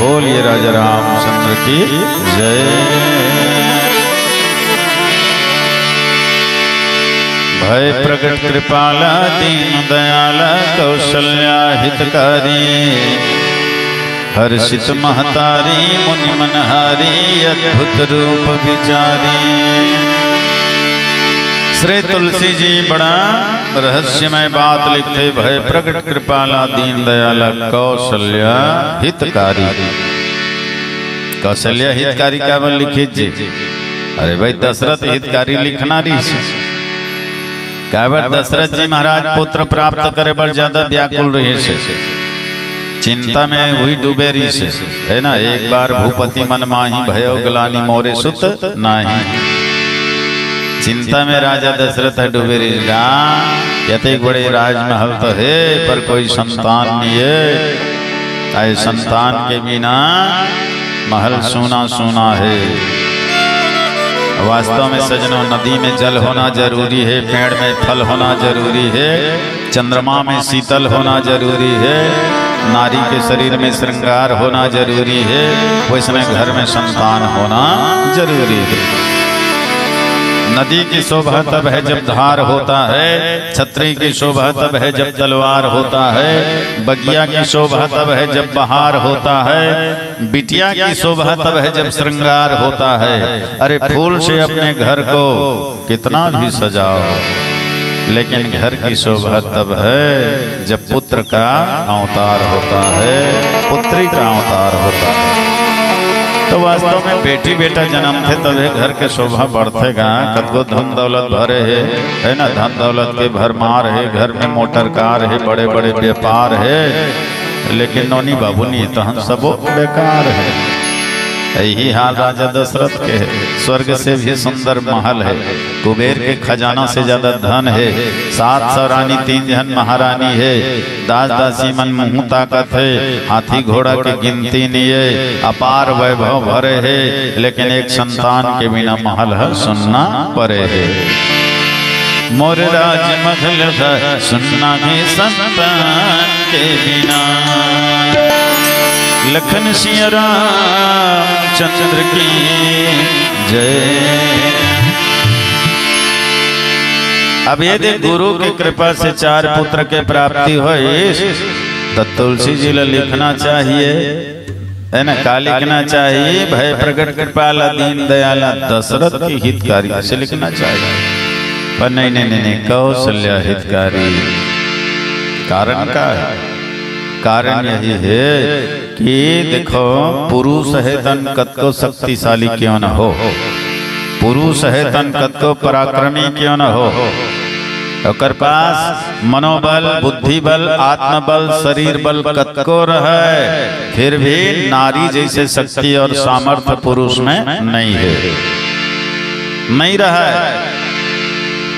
बोलिए राजा रामचंद्र की जय। भय प्रगट कृपाला दीन दयाला कौशल्या हितकारी हर्षित महतारी मुनि मनहारी अद्भुत रूप विचारी। श्री तुलसी जी बड़ा रहस्यमय बात लिखते। भय प्रगट कृपाला दीन दयाला कौशल्या हितकारी। कौशल्या हितकारी क्या बोल लिखित जी? अरे भाई दशरथ हितकारी लिखना रही। काबर दशरथ जी महाराज पुत्र प्राप्त करे पर ज्यादा व्याकुल रहे से, चिंता में हुई डूबे रही से, है ना। एक बार भूपति मन माही भयो गलानी मोरे सुत नाही। चिंता में राजा दशरथ डूबे रही। यते बड़े राजमहल तो है पर कोई संतान नहीं है। आए संतान के बिना महल सूना सूना है। वास्तव में सजनों, नदी में जल होना जरूरी है, पेड़ में फल होना जरूरी है, चंद्रमा में शीतल होना जरूरी है, नारी के शरीर में श्रृंगार होना जरूरी है, वैसे घर में संतान होना जरूरी है। नदी की शोभा तब है जब धार होता है, छतरी की शोभा तब है जब तलवार होता है, बगिया की शोभा तब है जब बहार होता है, बिटिया की शोभा तब है जब श्रृंगार होता है। अरे फूल से अपने घर को कितना भी सजाओ, लेकिन घर की शोभा तब है जब पुत्र का अवतार होता है, पुत्री का अवतार होता है। तो वास्तव में बेटी बेटा जन्म थे तभी घर के शोभा बढ़तेगा। कदगो धन दौलत भरे है ना, धन दौलत के भरमार है, घर में मोटर कार है, बड़े बड़े व्यापार है, लेकिन नौनी बाबूनी तो हम सब बेकार है। यही हाल राजा दशरथ के है। स्वर्ग से भी सुंदर महल है, कुबेर के खजाना से ज्यादा धन है, 700 रानी 3 जन महारानी है, दास दासी मन मुँह ताकत है, हाथी घोड़ा की गिनती नहीं है, अपार वैभव भरे है, लेकिन एक संतान के बिना महल है सुनना परे है। मोर राज महल सुनना है संतान के बिना। लखन सिंह रामचंद्र की जय। अब ये देख गुरु की कृपा से 4 पुत्र के प्राप्ति हुई तो तुलसी जी लिखना चाहिए, है ना। का लिखना चाहिए? भय प्रगट कृपाला दीन दयाला दशरथ की हितकारी से लिखना चाहिए, पर नहीं नहीं नहीं, नहीं कौशल्या हितकारी। कारण का है? कारण यही है कि देखो, पुरुष है तन कत को शक्तिशाली क्यों न हो, पुरुष है तन कत को पराक्रमी क्यों न हो, ओकर पास मनोबल, बुद्धि बल, आत्मबल, शरीर बल कत को रहे, फिर भी नारी जैसे शक्ति और सामर्थ्य पुरुष में नहीं है, नहीं रहा है।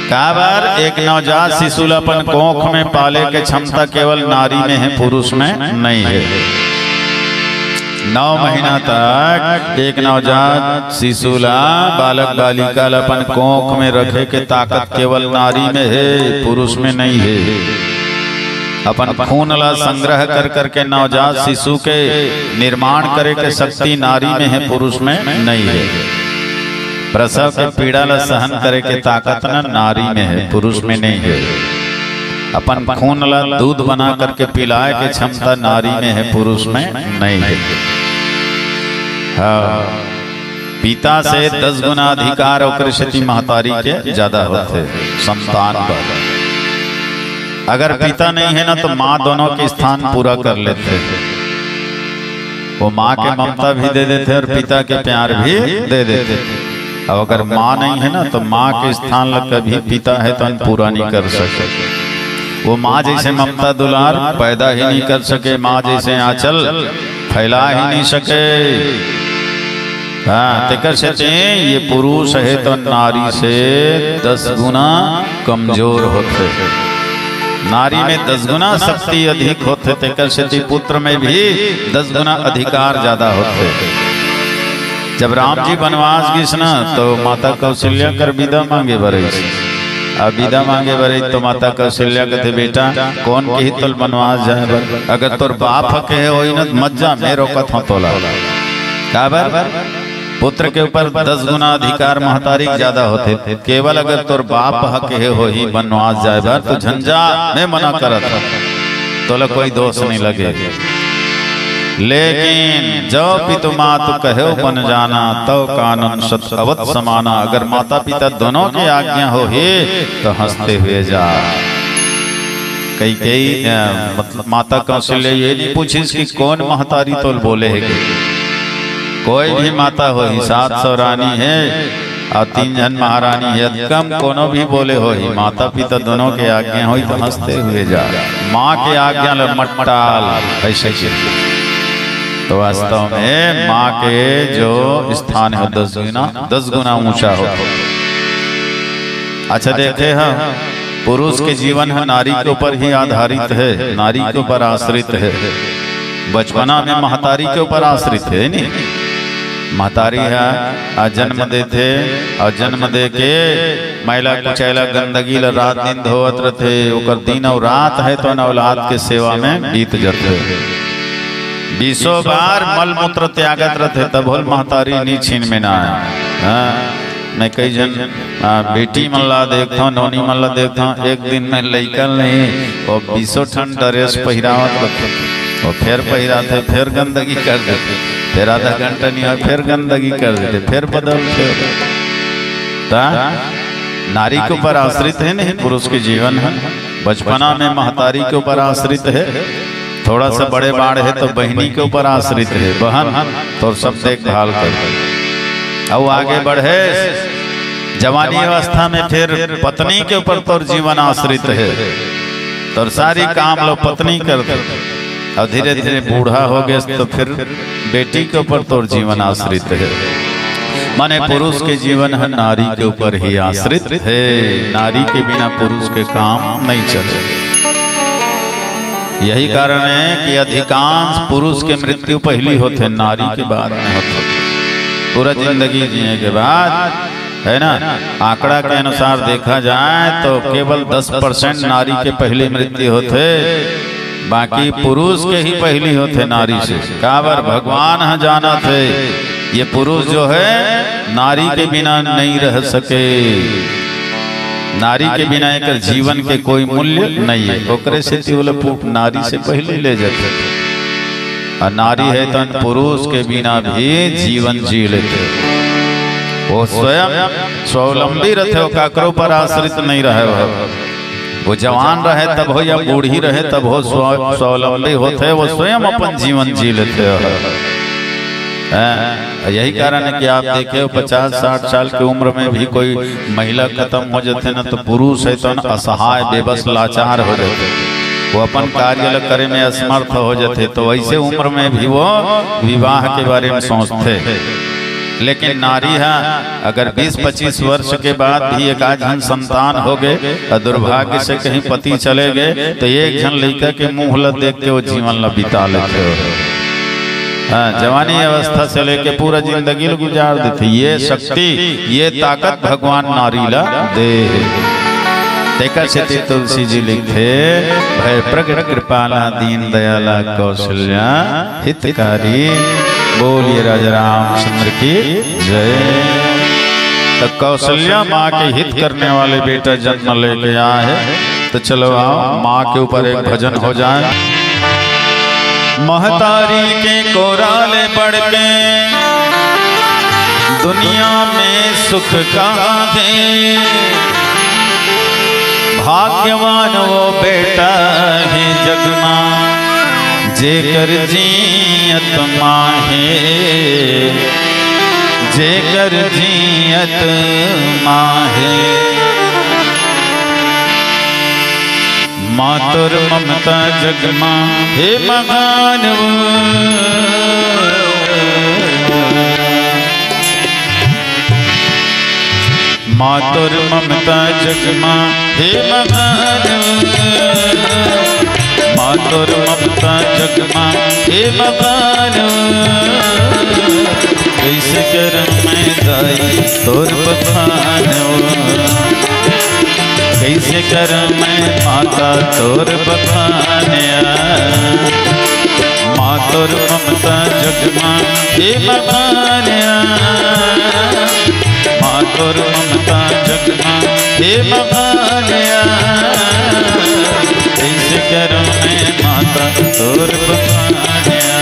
काबर एक नवजात शिशु अपन कोख में पाले के क्षमता केवल नारी में है, पुरुष में नहीं है। 9 महीना तक एक नवजात शिशुला बालक बालिका अपन कोख में रखे के ताकत केवल नारी में है, पुरुष में नहीं है। अपन खून ला संग्रह कर करके नवजात शिशु के निर्माण करे के शक्ति नारी में है, पुरुष में नहीं है। प्रसव के पीड़ा ला सहन करे के ताकत न नारी में है, पुरुष में नहीं है। अपन खून ला दूध बना करके पिलाए के क्षमता नारी में है, पुरुष में नहीं है। हाँ, पिता से 10 गुना अधिकार और शक्ति महतारी के ज्यादा होते संतान पर। अगर पिता नहीं है ना तो माँ दोनों के स्थान पूरा कर लेते, वो माँ के ममता भी दे देते और पिता के प्यार भी दे देते। अब अगर माँ नहीं है ना तो माँ के स्थान लग कभी पिता है तो पूरा नहीं कर सके। वो माँ जैसे ममता दुलार पैदा ही नहीं कर सके, माँ जैसे आंचल फैला ही नहीं सके। हाँ, तेकर से ये पुरुष है तो नारी से 10 गुना कमजोर होते, नारी में 10 गुना शक्ति अधिक होते, तेकर से पुत्र में भी 10 गुना अधिकार ज्यादा होते। जब राम जी वनवास गए ना तो माता कौशल्या कर विदा मांगे बरे, अब विदा मांगे बरे तो माता कौशल्या कहते बेटा कौन के तोल बनवास जाए बर अगर तोर बाप के होई न मत जा मेरो कथा तोला काबर पुत्र के ऊपर 10 गुना अधिकार महतारी ज्यादा होते केवल अगर तोर बाप हक है होई बनवास जाए बर तो झंझा में मना करत तोला कोई दोष नहीं लगे। लेकिन जो पितु मातु कहो बन जाना तो कानून सत अवत समाना। अगर माता पिता दोनों की आज्ञा हो ही तो हंसते हुए जा। कई मतलब माता कौशल्या ये नहीं पूछी कि कौन महतारी तोल बोले है कोई भी माता हो ही 700 रानी है और 3 जन महारानी है कम कोनो भी बोले हो ही माता पिता दोनों के आज्ञा हो तो हंसते हुए जा। माँ के आज्ञा मट्टाल ऐसे तो वास्तव में माँ के जो स्थान है 10 गुना ऊंचा हो। अच्छा देखे हम पुरुष के जीवन है नारी के ऊपर ही आधारित है, नारी के ऊपर आश्रित है। बचपना में महतारी के ऊपर आश्रित है नहीं महतारी है जन्म देते और जन्म दे के महिला कुचैला गंदगी रात दिन धोवत रहते ओकर दिन और रात है तो औलाद के सेवा में बीत जाते 20 बार मल मूत्र त्यागत रहते तब होल महतारी नी छीन में ना आए। मैं कई जन बेटी मल्ला देखता हूँ नौनी मल्ला देखता हूँ एक दिन में लइकल नहीं और 20 ठन ड्रेस पहिरावत रहते और फिर पहिराते फिर गंदगी कर देते फिर आधा घंटा नहीं हुआ फिर गंदगी कर देते फिर बदलते। नारी के ऊपर आश्रित है नहीं पुरुष के जीवन है। बचपना में महतारी के ऊपर आश्रित है, थोड़ा सा बड़े बाढ़ है तो बहनी के ऊपर आश्रित है बहन तो सब देखभाल कर। अब आगे बढ़े जवानी अवस्था में फिर पत्नी के ऊपर तो जीवन आश्रित है तो सारी काम लो पत्नी करते और धीरे धीरे बूढ़ा हो गए तो फिर बेटी के ऊपर तो जीवन आश्रित है। माने पुरुष के जीवन है नारी के ऊपर ही आश्रित है। नारी के बिना पुरुष के काम नहीं चले। यही कारण है कि अधिकांश पुरुष के मृत्यु पहली होते नारी के बाद में होते। पूरा जिंदगी जीने के बाद है ना आंकड़ा के अनुसार देखा जाए तो केवल 10% नारी के पहले मृत्यु होते बाकी पुरुष के ही पहली होते नारी से। काबर भगवान है जाना थे ये पुरुष जो है नारी के बिना नहीं रह सके। नारी के बिना एक जीवन के कोई मूल्य नहीं है। ओकरे से नारी से पहले ले जाते और नारी है तो पुरुष के बिना भी जीवन जी लेते। वो स्वयं स्वावलंबी रहते हो काकरों पर आश्रित नहीं रहे। वो जवान रहे तब हो या बूढ़ी रहे तब हो स्वावलंबी होते वो स्वयं अपन जीवन जी लेते हो। यही कारण है कि आप देखे 50-60 साल की उम्र में भी कोई महिला खत्म हो जाते ना तो पुरुष है तो असहाय बेबस लाचार हो जाते वो अपन कार्य करे में असमर्थ हो जाते तो वैसे उम्र में भी वो विवाह के बारे में सोचते। लेकिन नारी है अगर 20-25 वर्ष के बाद भी एक आध संतान हो गए और दुर्भाग्य से कहीं पति चले गए तो एक जन लड़का के मुंह ला देख के वो जीवन ला बिता लेते हो। जवानी अवस्था से लेके पूरा जिंदगी गुजार देते। ये शक्ति ये ताकत भगवान नारी ला दे। देखा से तुलसी जी लिखे भय प्रगट कृपाला दीन दयाला कौशल्या हितकारी। बोलिए राजा रामचंद्र की जय। तो कौशल्या माँ के हित करने वाले बेटा जन्म लेके आए है तो चलो आओ माँ के ऊपर एक भजन हो जाए। महतारी के कोराले बढ़ के दुनिया में सुख कहाँ दे। भाग्यवान वो बेटा है जगमा जेकर जियत माहे जेकर जियत माहे। मातुर ममता जगमा हे मगान मातुर ममता जगमा हे मगान मातुर ममता जगमा हे मगान। कैसे कर मैं दाई तोर बखान कर मैं माता तोर बखानिया, माँ तोर ममता जगमा हे बखानिया, माँ तोर ममता जगमा हे बखानिया, कैसे करूं मैं माता तोर बखानिया,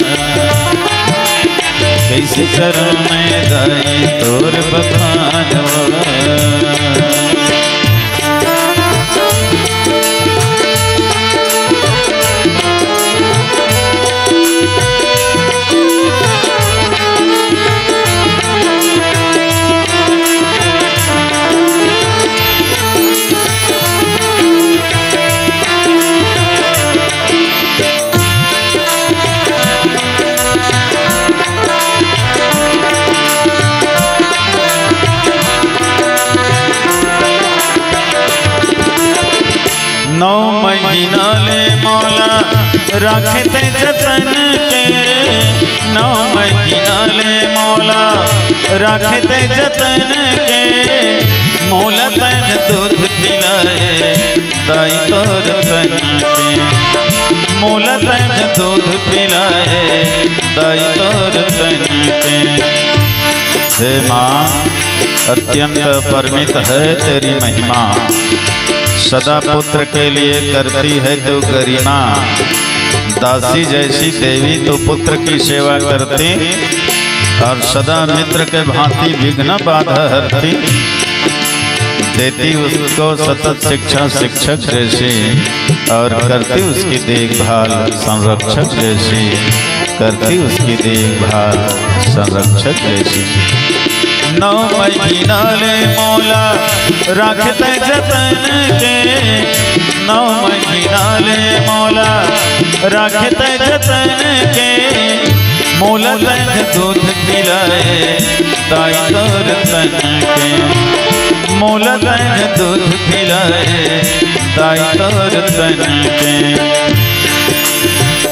कैसे करूं मैं दाई तोर बखानवा। नौ महीना ले मौला रखते जतन के, नौ महीना ले मौला रखते जतन के, मौला तन दूध पिलाए दाई तोर तन के, मौला तन दूध पिलाए दाई तोर तन के। हे माँ अत्यंत परिमित है तेरी महिमा, सदा पुत्र के लिए करती है तू गरिमा, दासी जैसी देवी तो पुत्र की सेवा करती, और सदा मित्र के भांति विघ्न बाधा हरती, देती उसको सतत शिक्षा शिक्षक जैसी, और करती उसकी देखभाल संरक्षक जैसी, करती उसकी देखभाल संरक्षक जैसी। नौ महीना ले मौला रखते जतन के, नौ महीना ले मौला रखते जतन के, मौला तन दूध पिलाए दाई तोर तन के, मौला तन दूध पिलाए दाई तोर तन के।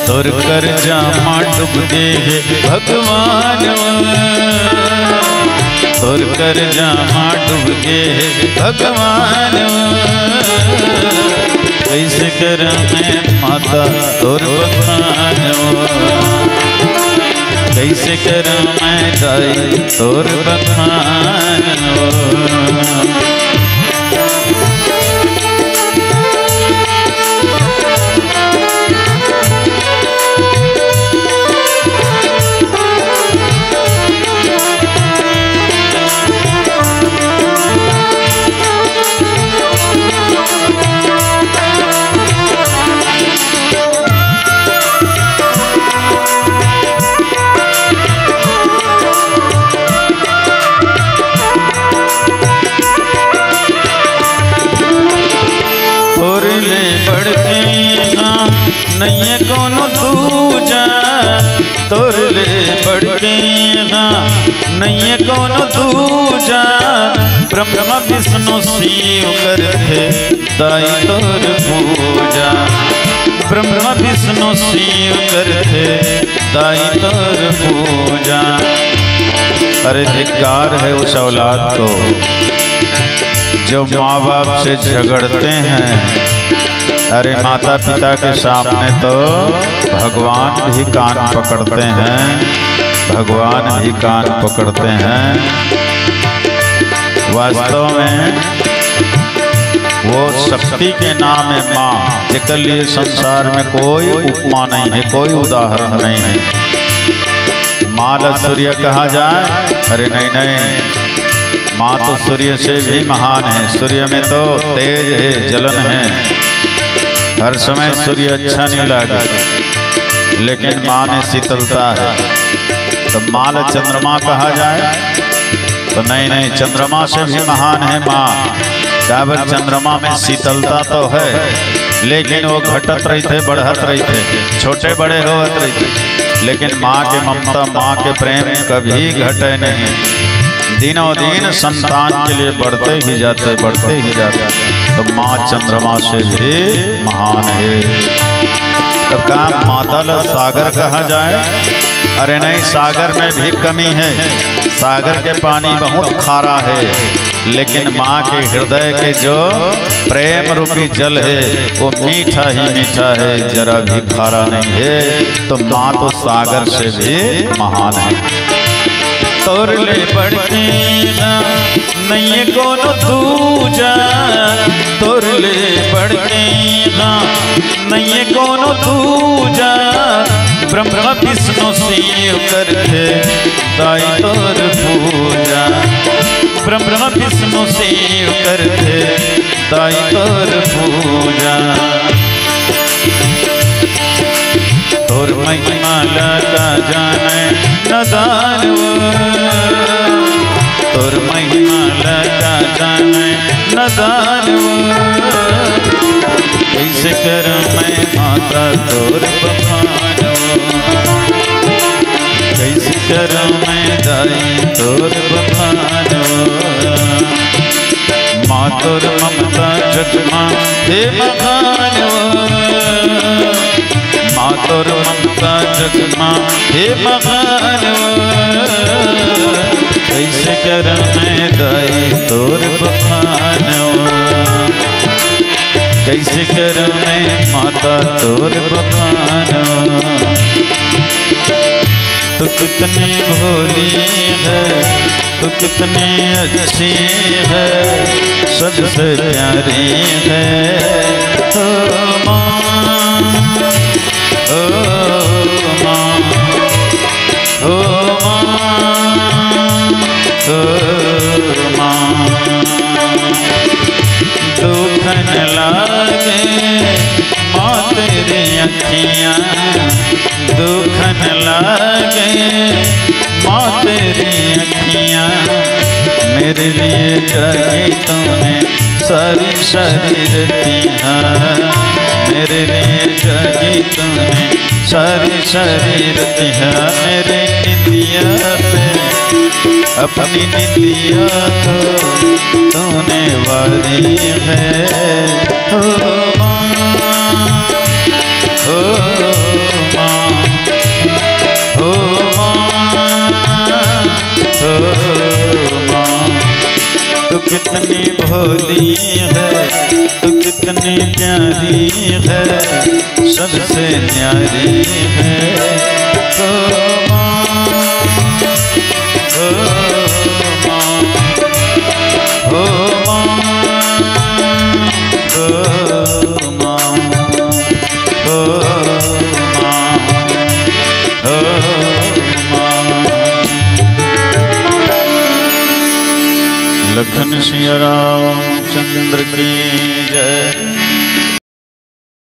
तोर कर जामा डूब गए भगवान, तोर कर जामा डूब गए भगवान, कैसे कर मैं माता तोर बखानवा, कैसे कर मैं दाई तोर बखानवा। नहीं कोनो दूजा तोर ले बढ़ के नहीं कोनो दूजा, ब्रह्मा विष्णु शिव करते दाई तोर पूजा, ब्रह्मा विष्णु शिव करते दाई तोर पूजा। अरे धिक्कार है उस औलाद को जो माँ बाप से झगड़ते हैं। अरे माता पिता के सामने तो भगवान भी कान पकड़ते हैं, भगवान भी कान पकड़ते हैं। वास्तव में वो शक्ति के नाम है माँ, जिसके लिए संसार में कोई उपमा नहीं है, कोई उदाहरण नहीं है। माँ ला सूर्य कहा जाए, अरे नहीं नहीं, माँ तो सूर्य से भी महान है। सूर्य में तो तेज है, जलन है, हर समय सूर्य अच्छा नहीं लगा, लेकिन माँ में शीतलता है। तो माँ ला चंद्रमा कहा जाए तो नहीं नहीं, चंद्रमा से भी महान है माँ। काबर चंद्रमा में शीतलता तो है, लेकिन वो घटत रही थे, बढ़त रही थे, छोटे बड़े होत रही थे, लेकिन माँ के ममता, माँ के प्रेम कभी घटे नहीं। दिनों दिन संतान के लिए बढ़ते ही जाते, बढ़ते ही जाते। तो माँ चंद्रमा से भी महान है। तो क्या माता ला सागर कहा जाए अरे नहीं, सागर में भी कमी है। सागर के पानी बहुत खारा है, लेकिन माँ के हृदय के जो प्रेम रूपी जल है वो मीठा ही मीठा है, जरा भी खारा नहीं है। तो माँ तो सागर से भी महान है। तोरले बढ़ते नहीं कोनो दूजा, तोरले बढ़ते नहीं कोनो दूजा, ब्रह्म विष्णु शिव करते दाई तोर पूजा, ब्रह्म विष्णु शिव करते दाई तोर पूजा। तोर महिमा लगा जाने नदान, तोर महिमा लगा जाने नदान। कैसे कर मैं माता तोर बखान, कैसे कर मैं दाई तोर बखान। माँ तोर ममता जगमा हे मखान, माँ तोर ममता जगमा हे मखान। कैसे कर मैं दाई तोर बखान, कैसे कर मैं माता तोर बखान। तू कितनी भोली है, तू कितनी अच्छी है, सबसे प्यारी है। ओ माँ, ओ माँ, ओ माँ, ओ माँ। दुख न लागे माँ तेरी अखियाँ, दुख न लागे माँ तेरी अखियाँ। मेरे लिए जगी तूने सारी सारी रतियाँ, मेरे लिए जगी तूने सारी सारी रतियाँ। मेरे निंदिया पे अपनी निंदिया को तूने वारी है। ओ माँ, ओ माँ, ओ माँ, ओ माँ। तू कितनी भोली है, तू कितनी प्यारी है, सबसे न्यारी है। ओ माँ, ओ माँ, ओ माँ, ओ माँ, ओ माँ, ओ माँ। लखन सिया राम चंद्र की जय।